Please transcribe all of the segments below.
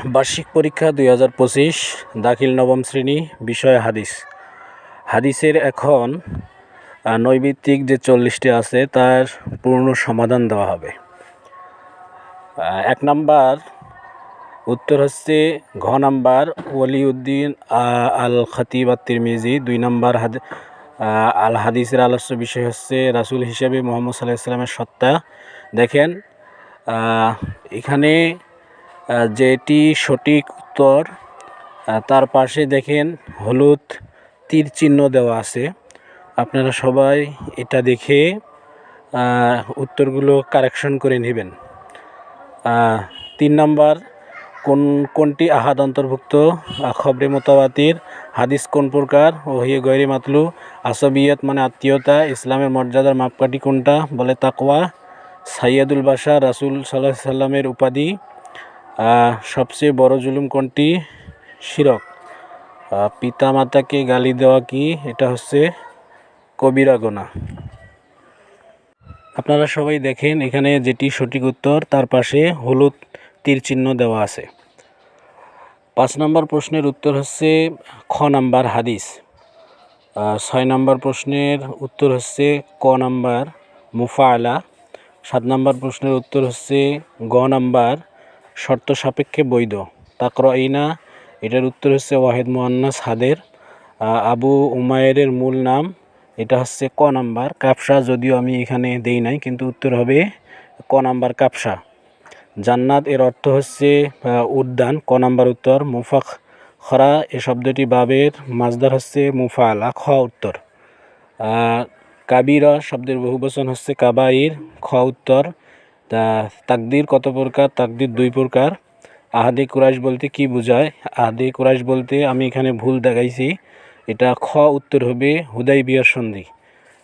বার্ষিক পরীক্ষা 2025 দাখিল নবম শ্রেণী, বিষয় হাদিস। হাদিসের এখন নৈমিত্তিক যে 40টি আছে তার পূর্ণ সমাধান দেওয়া হবে। 1 নাম্বার উত্তর হচ্ছে ঘ নাম্বার ওয়ালিউদ্দিন আল খতিব আত-তিরমিজি। 2 নাম্বার আল হাদিসের আলোচ্য বিষয় হচ্ছে রাসূল হিসেবে মুহাম্মদ সাল্লাল্লাহু আলাইহি ওয়াসাল্লামের সত্তা। দেখেন এখানে যেটি সঠিক উত্তর তার পাশে দেখেন হলুদ তীর চিহ্ন দেওয়া আছে। আপনারা সবাই এটা দেখে উত্তরগুলো কারেকশন করে নেবেন। 3 নাম্বার কোনটি আহাদ অন্তর্ভুক্ত? খবরে মোতাবাতির। হাদিস কোন প্রকার? ওহী গয়রে মাতলু। আসাবিয়ত মানে আত্মীয়তা। ইসলামের মর্যাদার মাপকাঠি কোনটা? বলে তাকওয়া। সাইয়্যিদুল বাশার রাসূল সাল্লাল্লাহু আলাইহি সাল্লামের উপাধি। সবচেয়ে বড় জুলুম কোনটি? শিরক। পিতা মাতাকে গালি দেওয়া কি? এটা হচ্ছে কবিরা গুনাহ। আপনারা সবাই দেখেন এখানে যেটি সঠিক উত্তর তার পাশে হলুদ তীর চিহ্ন দেওয়া আছে। 5 নম্বর প্রশ্নের উত্তর হচ্ছে খ নাম্বার হাদিস। 6 নম্বর প্রশ্নের উত্তর হচ্ছে ক নাম্বার মুফাআলা। 7 নম্বর প্রশ্নের উত্তর হচ্ছে গ নাম্বার শর্ত সাপেক্ষে বৈধ। তাকরাইনা, এটার উত্তর হচ্ছে ওয়াহিদ মুআন্নাস হাদের। আবু উমায়েরের মূল নাম, এটা হচ্ছে ক নাম্বার কাপসা, যদিও আমি এখানে দেই নাই, কিন্তু উত্তর হবে ক নাম্বার কাপসা। জান্নাত এর অর্থ হচ্ছে উদ্যান, ক নাম্বার উত্তর। মুফাখরা এ শব্দটি বাবের মাজদার হচ্ছে মুফাআলা, খ উত্তর। কাবিরা শব্দের বহুবচন হচ্ছে কাবাইর, খ উত্তর। তাকদীর কত প্রকার? তাকদীর 2 প্রকার। আহাদে কুরাইশ বলতে কি বোঝায়? আহাদে কুরাইশ বলতে আমি এখানে ভুল দেখাইছি, এটা খ উত্তর হবে হুদাইবিয়ার সন্ধি।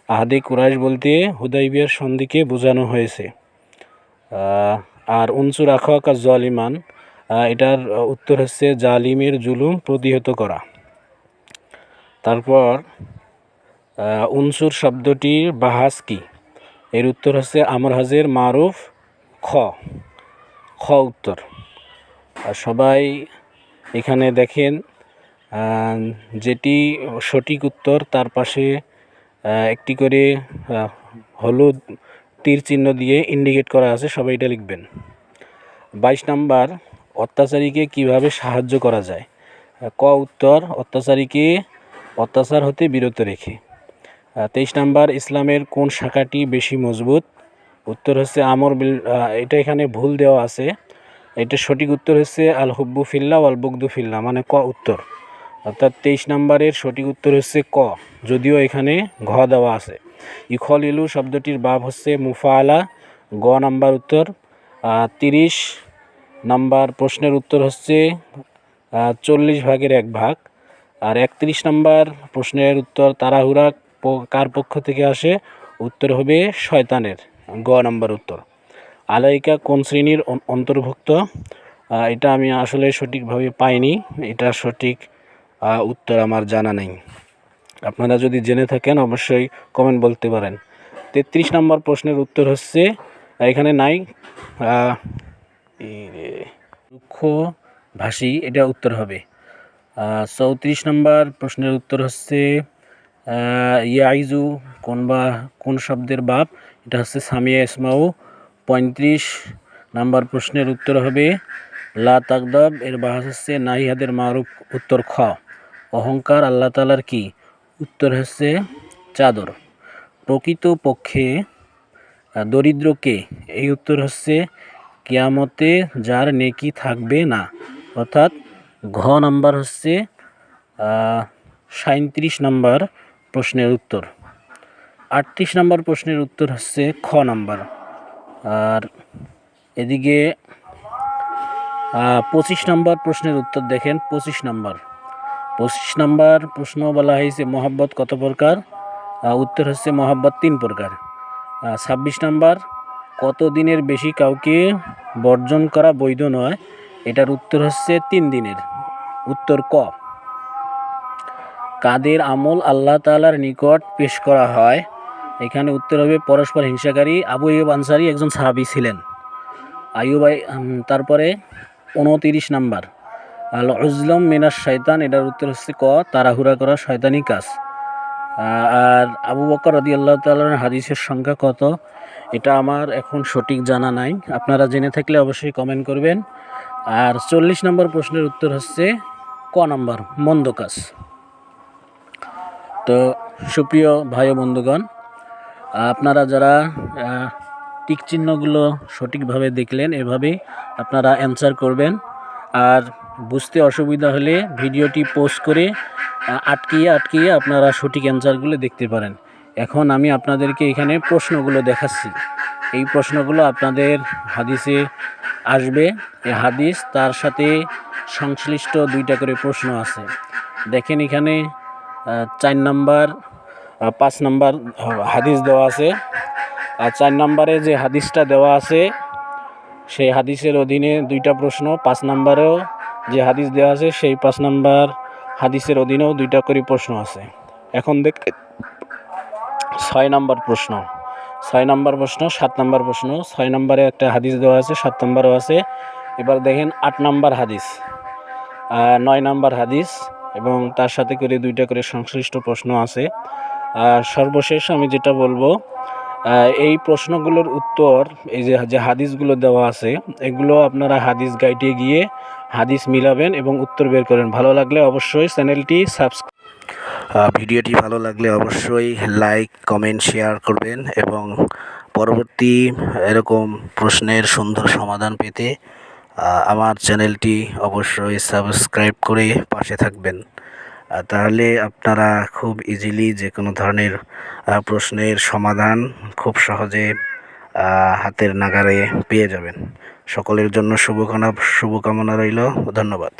আহাদে কুরাইশ বলতে হুদাইবিয়ার সন্ধিকে বোঝানো হয়েছে। আর উনসুর আখাকা জালিমান, এটার উত্তর হচ্ছে জালিমের জুলুম প্রতিহত করা। তারপর উনসুর শব্দটির বাহাস কি? এর উত্তর হচ্ছে আমর হাজের মারুফ, খ উত্তর। আর সবাই এখানে দেখেন যেটি সঠিক উত্তর তার পাশে একটি করে হলুদ তীর চিহ্ন দিয়ে ইন্ডিকেট করা আছে, সবাই এটা লিখবেন। 22 নাম্বার অত্যাচারীকে কিভাবে সাহায্য করা যায়? ক উত্তর, অত্যাচারীকে অত্যাচার হতে বিরত রেখে। 23 নাম্বার ইসলামের কোন শাখাটি বেশি মজবুত? উত্তর হচ্ছে আমর বিল, এটা এখানে ভুল দেওয়া আছে, এটা সঠিক উত্তর হচ্ছে আল হুব্বু ফিল্লাহ ওয়াল বুগদু ফিল্লাহ, মানে ক উত্তর। অর্থাৎ 23 নাম্বারের সঠিক উত্তর হচ্ছে ক, যদিও এখানে ঘ দেওয়া আছে। ইখলিলু শব্দটির বাব হচ্ছে মুফাআলা, গ নাম্বার উত্তর। 30 নাম্বার প্রশ্নের উত্তর হচ্ছে 40 ভাগের 1 ভাগ। আর 31 নাম্বার প্রশ্নের উত্তর তাড়াহুড়া কার পক্ষ থেকে আসে? উত্তর হবে শয়তানের, গ নাম্বার উত্তর। আলাইকা কোন শ্রেণীর অন্তর্ভুক্ত? এটা আমি আসলে সঠিকভাবে পাইনি, এটা সঠিক উত্তর আমার জানা নেই। আপনারা যদি জেনে থাকেন অবশ্যই কমেন্ট বলতে পারেন। 33 নম্বর প্রশ্নের উত্তর হচ্ছে এখানে নাই, রুক্ষ ভাষী, এটা উত্তর হবে। 34 নম্বর প্রশ্নের উত্তর হচ্ছে ইয়াইজু কোন শব্দের বাপ? এটা হচ্ছে সামিয়া ইসমাউ। 35 নাম্বার প্রশ্নের উত্তর হবে লা তাকদাব, এর বাহাস হচ্ছে নাহিয়াদের মারুফ, উত্তর খ। অহংকার আল্লাহ তাআলার কি? উত্তর হচ্ছে চাদর। প্রকৃত পক্ষে দরিদ্র কে? এই উত্তর হচ্ছে কিয়ামতে যার নেকি থাকবে না, অর্থাৎ ঘ নাম্বার হচ্ছে 37 নাম্বার প্রশ্নের উত্তর। 38 নাম্বার প্রশ্নের উত্তর হচ্ছে খ নাম্বার। আর এদিকে 25 নাম্বার প্রশ্নের উত্তর দেখেন। 25 নাম্বার প্রশ্ন বলা হয়েছে মহব্বত কত প্রকার? উত্তর হচ্ছে মহব্বত 3 প্রকার। 26 নাম্বার কত দিনের বেশি কাউকে বর্জন করা বৈধ নয়? এটার উত্তর হচ্ছে 3 দিনের, উত্তর ক। কাদের আমল আল্লাহ তাআলার নিকট পেশ করা হয়? এখানে উত্তর হবে পরস্পর হিংসাকারী। আবু আইয়ুব আনসারী একজন সাহাবী ছিলেন। তারপরে 29 নাম্বার, আল উজলম মিনাশ শয়তান, এটার উত্তর হচ্ছে ক, তাড়াহুড়া করা শয়তানি কাজ। আর আবু বকর রাদিয়াল্লাহু তাআলার হাদিসের সংখ্যা কত, এটা আমার এখন সঠিক জানা নাই, আপনারা জেনে থাকলে অবশ্যই কমেন্ট করবেন। আর 40 নম্বর প্রশ্নের উত্তর হচ্ছে ক নাম্বার, মন্দ কাজ। তো সুপ্রিয় ভাই ও বন্ধুগণ, আপনারা যারা টিক চিহ্নগুলো সঠিকভাবে দেখলেন, এভাবেই আপনারা অ্যান্সার করবেন। আর বুঝতে অসুবিধা হলে ভিডিওটি পোস্ট করে আটকিয়ে আপনারা সঠিক অ্যান্সারগুলো দেখতে পারেন। এখন আমি আপনাদেরকে এখানে প্রশ্নগুলো দেখাচ্ছি। এই প্রশ্নগুলো আপনাদের হাদিসে আসবে। এই হাদিস তার সাথে সংশ্লিষ্ট 2টা করে প্রশ্ন আছে। দেখেন এখানে 4 নাম্বার 5 নাম্বার হাদিস দেওয়া আছে। আর 4 নাম্বারে যে হাদিসটা দেওয়া আছে সেই হাদিসের অধীনে 2টা প্রশ্ন, 5 নাম্বারেও যে হাদিস দেওয়া আছে সেই 5 নাম্বার হাদিসের অধীনেও 2টা করে প্রশ্ন আছে। এখন দেখ 6 নাম্বার প্রশ্ন, 6 নাম্বার প্রশ্ন, 7 নাম্বার প্রশ্ন। 6 নাম্বারে একটা হাদিস দেওয়া আছে, 7 নাম্বারও আছে। এবার দেখেন 8 নাম্বার হাদিস, 9 নাম্বার হাদিস, এবং তার সাথে করে 2টা করে সংশ্লিষ্ট প্রশ্ন আছে। আর সর্বশেষ আমি যেটা বলবো, এই প্রশ্নগুলোর উত্তর, এই যে হাদিসগুলো দেওয়া আছে, এগুলো আপনারা হাদিস গাইডে গিয়ে হাদিস মিলাবেন এবং উত্তর বের করেন। ভালো লাগলে অবশ্যই চ্যানেলটি সাবস্ক্রাইব, ভিডিওটি ভালো লাগলে অবশ্যই লাইক, কমেন্ট, শেয়ার করবেন এবং পরবর্তী এরকম প্রশ্নের সুন্দর সমাধান পেতে আমার চ্যানেলটি অবশ্যই সাবস্ক্রাইব করে পাশে থাকবেন। তাহলে আপনারা খুব ইজিলি যে কোনো ধরনের প্রশ্নের সমাধান খুব সহজে হাতের নাগালে পেয়ে যাবেন। সকলের জন্য শুভকামনা রইল। ধন্যবাদ।